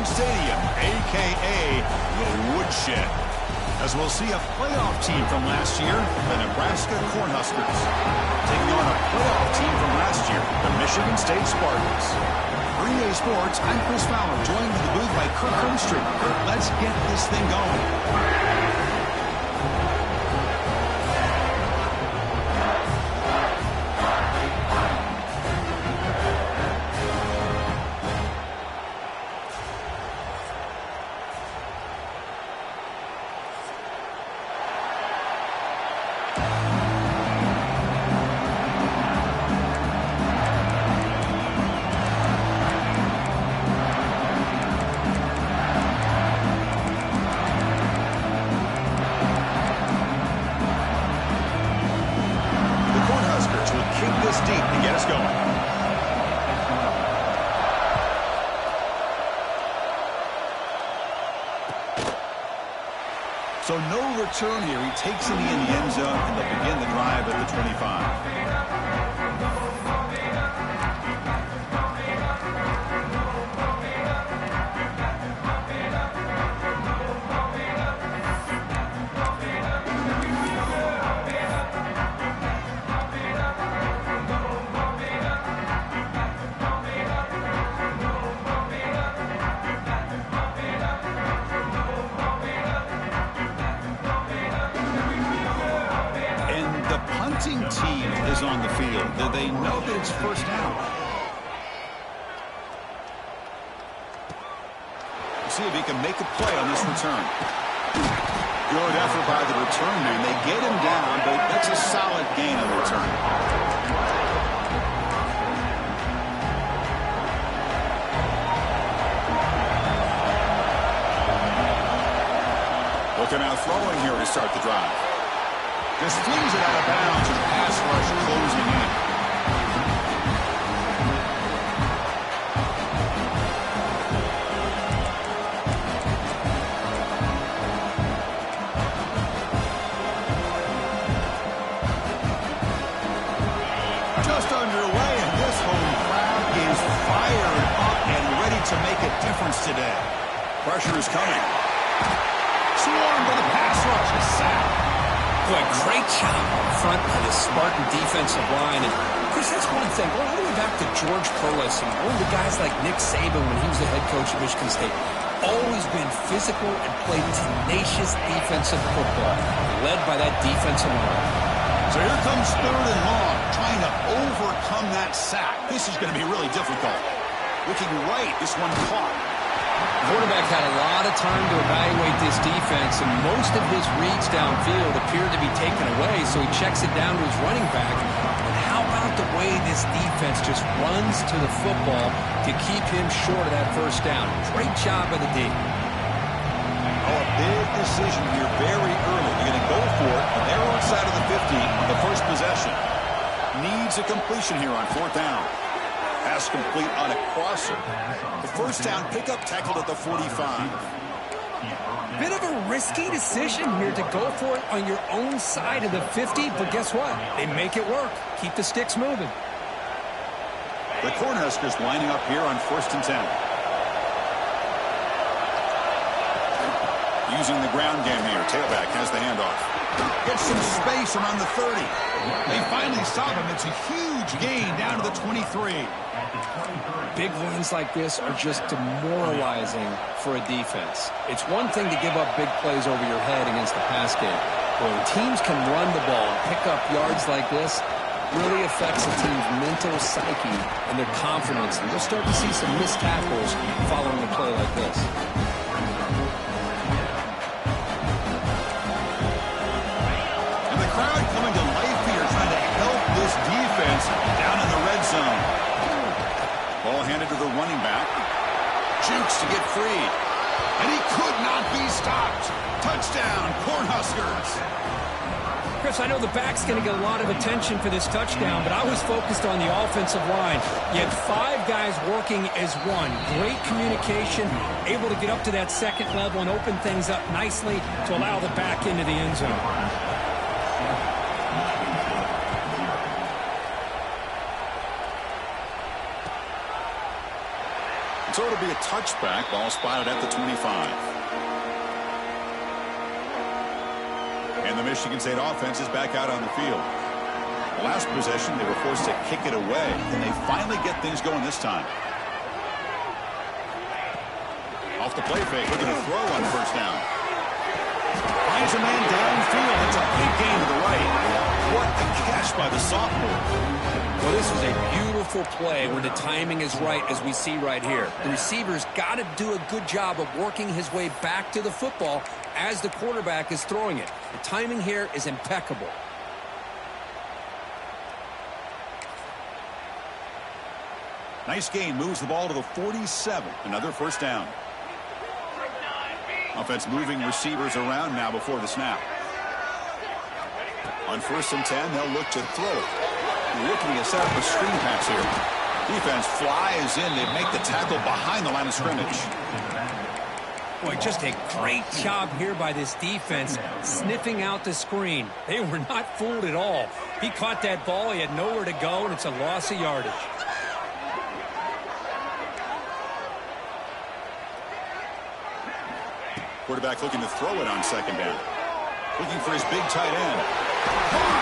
Stadium, a.k.a. the Woodshed, as we'll see a playoff team from last year, the Nebraska Cornhuskers, taking on a playoff team from last year, the Michigan State Spartans. For EA Sports, I'm Chris Fowler, joined in the booth by Kirk Hermstreet. Kirk, let's get this thing going. So no return here. He takes it in the end zone, and they'll begin the drive at the 25. Team is on the field. Do they know that it's first down? We'll see if he can make a play on this return. Good effort by the return man. They get him down, but that's a solid gain on the return. Looking out throwing here to start the drive. Just flings it out of bounds and pass rush closing in. Just underway, and this home crowd is fired up and ready to make a difference today. Pressure is coming. Swarmed by the pass rush. A sack. Boy, great job up front by the Spartan defensive line. And, Chris, that's one thing. Well, all the way back to George Perlis and one of the guys like Nick Saban when he was the head coach at Michigan State. Always been physical and played tenacious defensive football, led by that defensive line. So here comes third and long, trying to overcome that sack. This is going to be really difficult. Looking right, this one caught. Quarterback had a lot of time to evaluate this defense, and most of his reads downfield appeared to be taken away, so he checks it down to his running back. And how about the way this defense just runs to the football to keep him short of that first down? Great job by the D. Oh, a big decision here very early. They're going to go for it, but they're outside of the 50 on the first possession. Needs a completion here on fourth down. Pass complete on a crosser. The first down pickup tackled at the 45. Bit of a risky decision here to go for it on your own side of the 50, but guess what? They make it work. Keep the sticks moving. The Cornhuskers lining up here on 1st and 10. Using the ground game here. Tailback has the handoff. Gets some space around the 30. They finally stop him. It's a huge gain down to the 23. Big runs like this are just demoralizing for a defense. It's one thing to give up big plays over your head against the pass game. But when teams can run the ball and pick up yards like this, really affects a team's mental psyche and their confidence. And you'll start to see some missed tackles following a play like this. And the crowd coming to life here, trying to help this defense down in the red zone. Ball handed to the running back. Jukes to get free. And he could not be stopped. Touchdown, Cornhuskers. Chris, I know the back's going to get a lot of attention for this touchdown, but I was focused on the offensive line. You had 5 guys working as one. Great communication, able to get up to that second level and open things up nicely to allow the back into the end zone. So it'll be a touchback. Ball spotted at the 25. And the Michigan State offense is back out on the field. The last possession, they were forced to kick it away. And they finally get things going this time. Off the play fake, looking to throw on first down. Finds a man downfield. It's a big gain to the right. What a catch by the sophomore. Well, this is a beautiful play when the timing is right, as we see right here. The receiver's got to do a good job of working his way back to the football as the quarterback is throwing it. The timing here is impeccable. Nice gain, moves the ball to the 47. Another first down. Offense moving receivers around now before the snap. On 1st and 10, they'll look to throw it. Looking to set up a screen pass here. Defense flies in. They make the tackle behind the line of scrimmage. Boy, just a great job here by this defense, sniffing out the screen. They were not fooled at all. He caught that ball. He had nowhere to go, and it's a loss of yardage. Quarterback looking to throw it on 2nd down. Looking for his big tight end.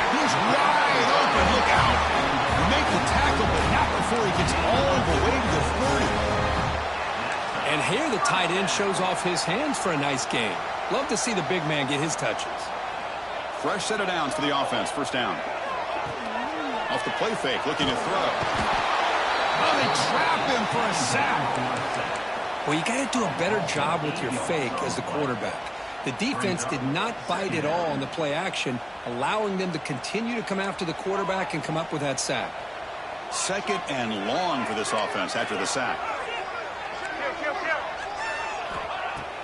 He's wide open. Look out. Make the tackle, but not before he gets all the way to the 30. And here the tight end shows off his hands for a nice game. Love to see the big man get his touches. Fresh set of downs for the offense. First down. Off the play fake, looking to throw. Oh, they trap him for a sack. Well, you got to do a better job with your fake as the quarterback. The defense did not bite at all on the play action, allowing them to continue to come after the quarterback and come up with that sack. 2nd and long for this offense after the sack.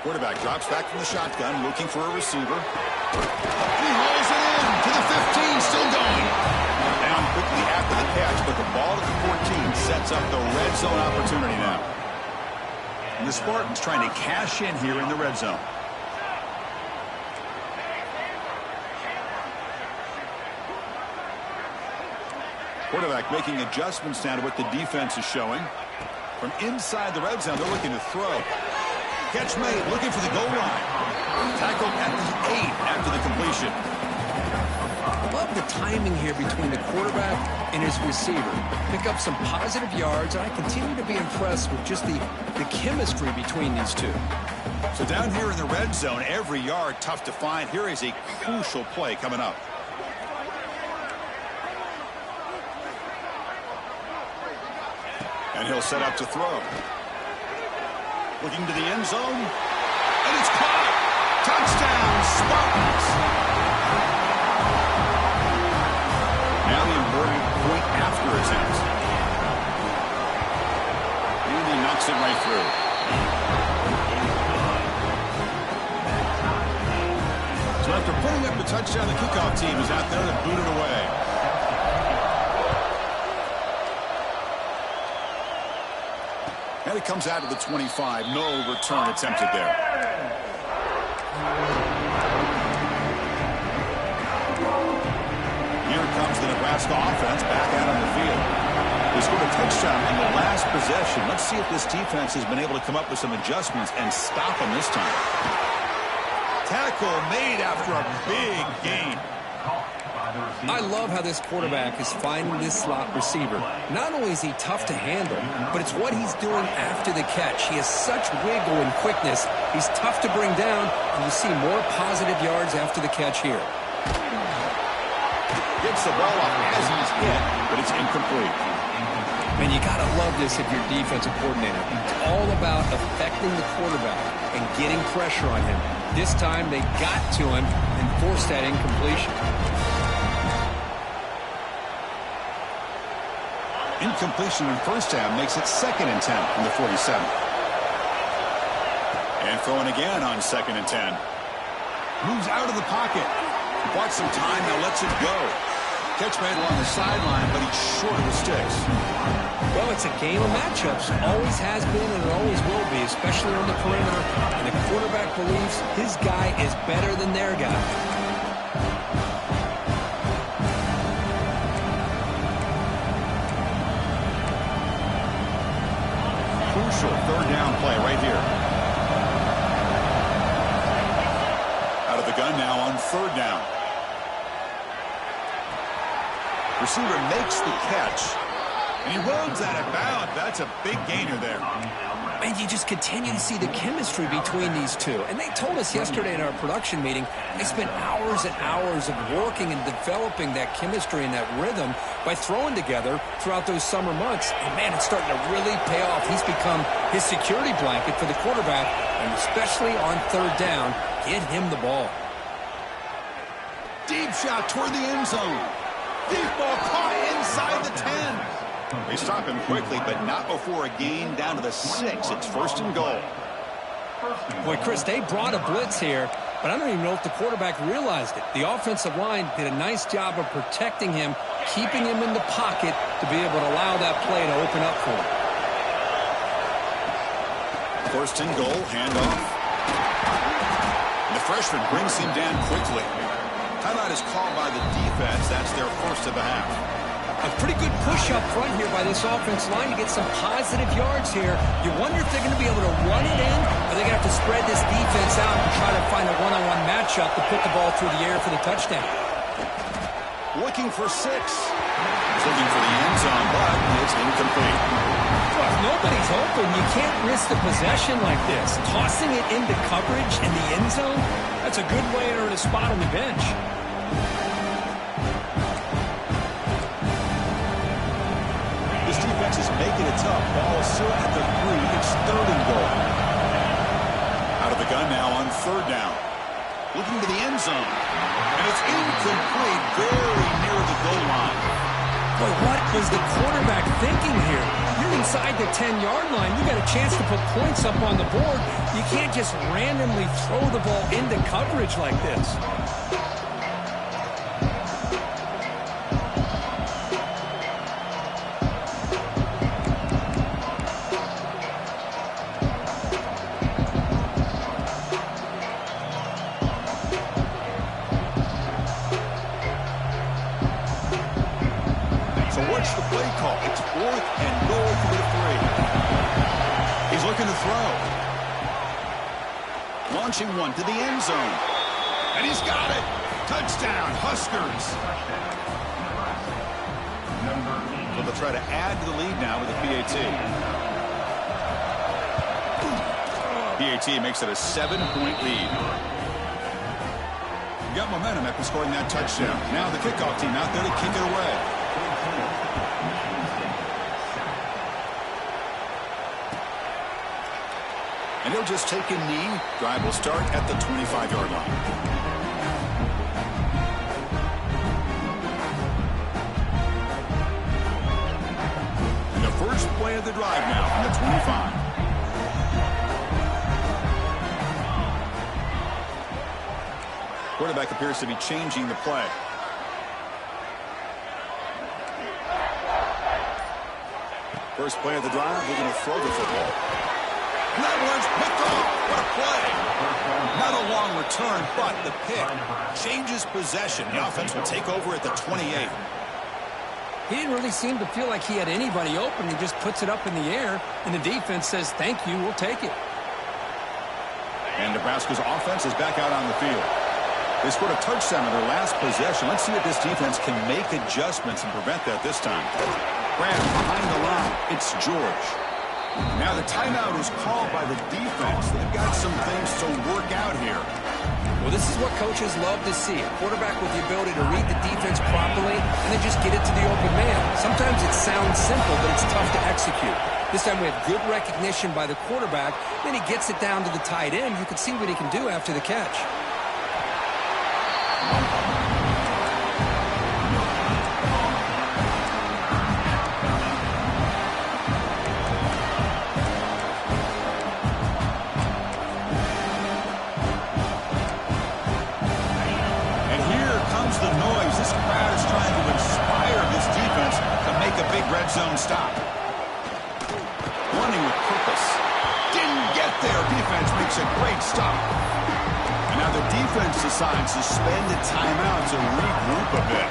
Quarterback drops back from the shotgun, looking for a receiver. He hauls it in to the 15, still going. Down quickly after the catch, but the ball at the 14 sets up the red zone opportunity now. And the Spartans trying to cash in here in the red zone. Quarterback making adjustments now to what the defense is showing. From inside the red zone, they're looking to throw. Catch made, looking for the goal line. Tackled at the 8 after the completion. I love the timing here between the quarterback and his receiver. Pick up some positive yards, and I continue to be impressed with just the chemistry between these two. So down here in the red zone, every yard tough to find. Here is a crucial play coming up. And he'll set up to throw. Looking to the end zone. And it's caught. Touchdown, Spartans. Now the inverted point after attempt. And he knocks it right through. So after putting up the touchdown, the kickoff team is out there to boot it away. And it comes out of the 25. No return attempted there. Here comes the Nebraska offense back out on the field. They scored a touchdown in the last possession. Let's see if this defense has been able to come up with some adjustments and stop them this time. Tackle made after a big gain. I love how this quarterback is finding this slot receiver. Not only is he tough to handle, but it's what he's doing after the catch. He has such wiggle and quickness. He's tough to bring down, and you see more positive yards after the catch here. Gets the ball off as he's hit, but it's incomplete. Man, you got to love this if you're defensive coordinator. It's all about affecting the quarterback and getting pressure on him. This time they got to him and forced that incompletion. Incompletion in first half makes it 2nd and 10 from the 47. And throwing again on 2nd and 10. Moves out of the pocket. Bought some time, now lets it go. Catch made along the sideline, but he's short of the sticks. Well, it's a game of matchups. Always has been and it always will be, especially on the perimeter. And the quarterback believes his guy is better than their guy. crucial third down play right here. Out of the gun now on third down. Receiver makes the catch, and he runs out of bounds. That's a big gainer there. And you just continue to see the chemistry between these two. And they told us yesterday in our production meeting, they spent hours and hours of working and developing that chemistry and that rhythm by throwing together throughout those summer months. And, man, it's starting to really pay off. He's become his security blanket for the quarterback, and especially on third down, get him the ball. Deep shot toward the end zone. Deep ball caught inside the 10. They stop him quickly, but not before a gain down to the 6. It's first and goal. Boy, Chris, they brought a blitz here, but I don't even know if the quarterback realized it. The offensive line did a nice job of protecting him, keeping him in the pocket to be able to allow that play to open up for him. First and goal, handoff. The freshman brings him down quickly. Timeout is called by the defense. That's their first of the half. A pretty good push up front here by this offense line to get some positive yards here. You wonder if they're going to be able to run it in, or they're going to have to spread this defense out and try to find a one-on-one matchup to put the ball through the air for the touchdown. Looking for 6. He's looking for the end zone, but it's incomplete. Well, if nobody's open, you can't risk the possession like this. Tossing it into coverage in the end zone, that's a good way to earn a spot on the bench. Defense is making it tough. Ball is still at the 3. It's third and goal. Out of the gun now on third down. Looking to the end zone. And it's incomplete, very near the goal line. Boy, what was the quarterback thinking here? You're inside the 10-yard line. You got a chance to put points up on the board. You can't just randomly throw the ball into coverage like this. So what's the play call? It's fourth and goal from the 3. He's looking to throw. Launching one to the end zone. And he's got it. Touchdown, Huskers. So they'll try to add to the lead now with a PAT. PAT makes it a 7-point lead. You got momentum after scoring that touchdown. Now the kickoff team out there to kick it away. And he'll just take a knee. Drive will start at the 25-yard line. And the first play of the drive now from the 25. Quarterback appears to be changing the play. First play of the drive, we're going to throw the football. And that one's picked off. What a play. Not a long return, but the pick changes possession. The offense will take over at the 28. He didn't really seem to feel like he had anybody open. He just puts it up in the air, and the defense says, thank you, we'll take it. And Nebraska's offense is back out on the field. They scored a touchdown in their last possession. Let's see if this defense can make adjustments and prevent that this time. Grant behind the line. It's George. Now the timeout is called by the defense. They've got some things to work out here. Well, this is what coaches love to see. A quarterback with the ability to read the defense properly and then just get it to the open man. Sometimes it sounds simple, but it's tough to execute. This time we have good recognition by the quarterback. Then he gets it down to the tight end. You can see what he can do after the catch. Red zone stop. Running with purpose. Didn't get there. Defense makes a great stop. And now the defense decides to spend a timeout to regroup a bit.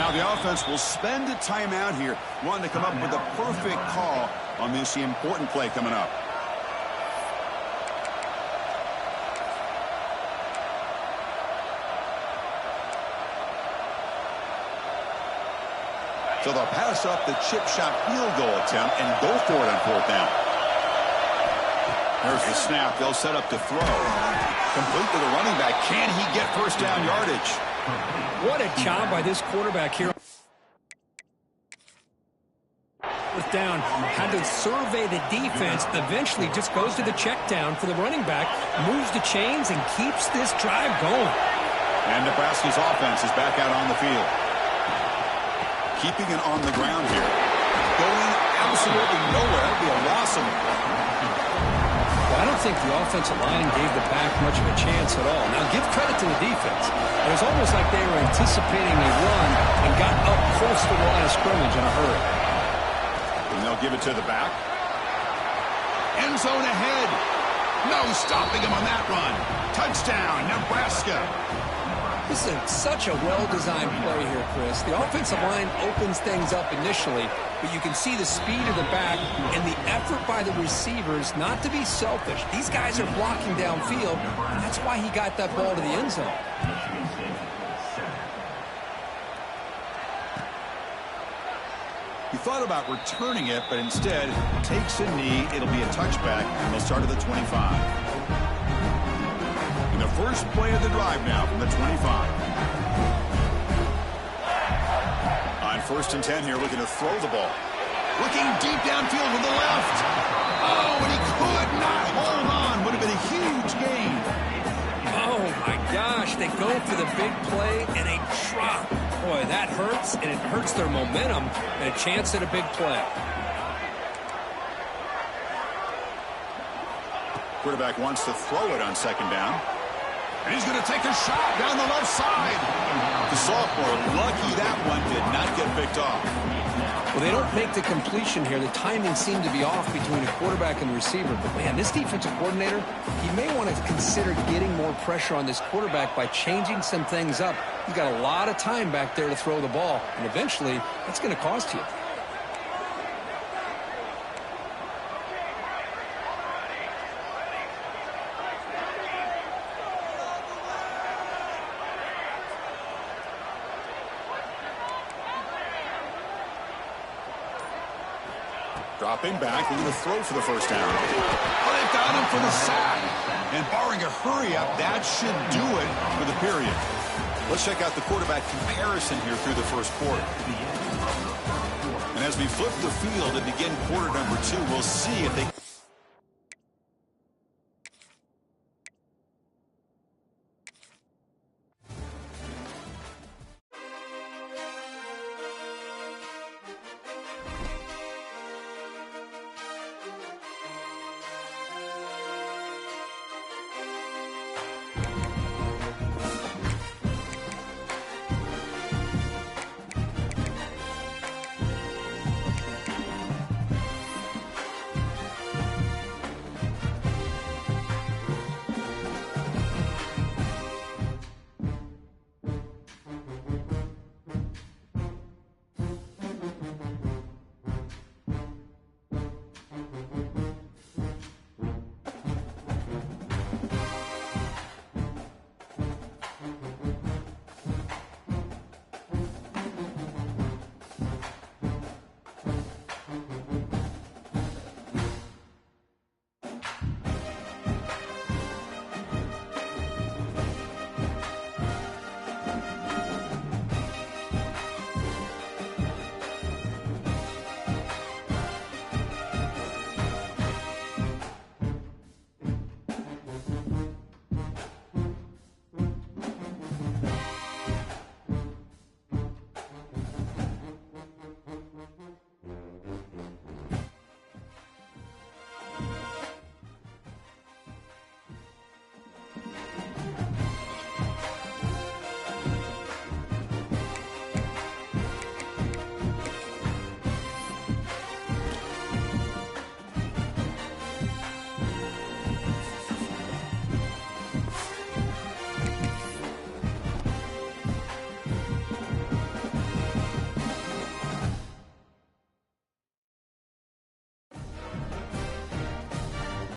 Now the offense will spend a timeout here, wanting to come up with a perfect call on this important play coming up. So they'll pass up the chip shot field goal attempt and go for it on 4th down. There's the snap. They'll set up to throw. Complete to the running back. Can he get first down yardage? What a job by this quarterback here. Fourth down, had to survey the defense, eventually just goes to the check down for the running back, moves the chains, and keeps this drive going. And Nebraska's offense is back out on the field. Keeping it on the ground here. Going absolutely nowhere. That'd be a loss of the play. Well, I don't think the offensive line gave the back much of a chance at all. Now, give credit to the defense. It was almost like they were anticipating a run and got up close to the line of scrimmage in a hurry. And they'll give it to the back. End zone ahead. No stopping him on that run. Touchdown, Nebraska. This is such a well-designed play here, Chris. The offensive line opens things up initially, but you can see the speed of the back and the effort by the receivers not to be selfish. These guys are blocking downfield, and that's why he got that ball to the end zone. He thought about returning it, but instead takes a knee. It'll be a touchback, and they'll start at the 25. And the first play of the drive now from the 25. On 1st and 10 here, looking to throw the ball. Looking deep downfield to the left. Oh, and he could not hold on. Would have been a huge gain. Oh, my gosh. They go for the big play, and a drop. Boy, that hurts, and it hurts their momentum, and a chance at a big play. Quarterback wants to throw it on 2nd down. And he's going to take a shot down the left side. The sophomore, lucky that one did not get picked off. Well, they don't make the completion here. The timing seemed to be off between a quarterback and the receiver. But, man, this defensive coordinator, he may want to consider getting more pressure on this quarterback by changing some things up. He's got a lot of time back there to throw the ball, and eventually that's going to cost you. Dropping back, looking to throw for the 1st down. Oh, they've got him for the sack. And barring a hurry-up, that should do it for the period. Let's check out the quarterback comparison here through the 1st quarter. And as we flip the field and begin quarter number 2, we'll see if they...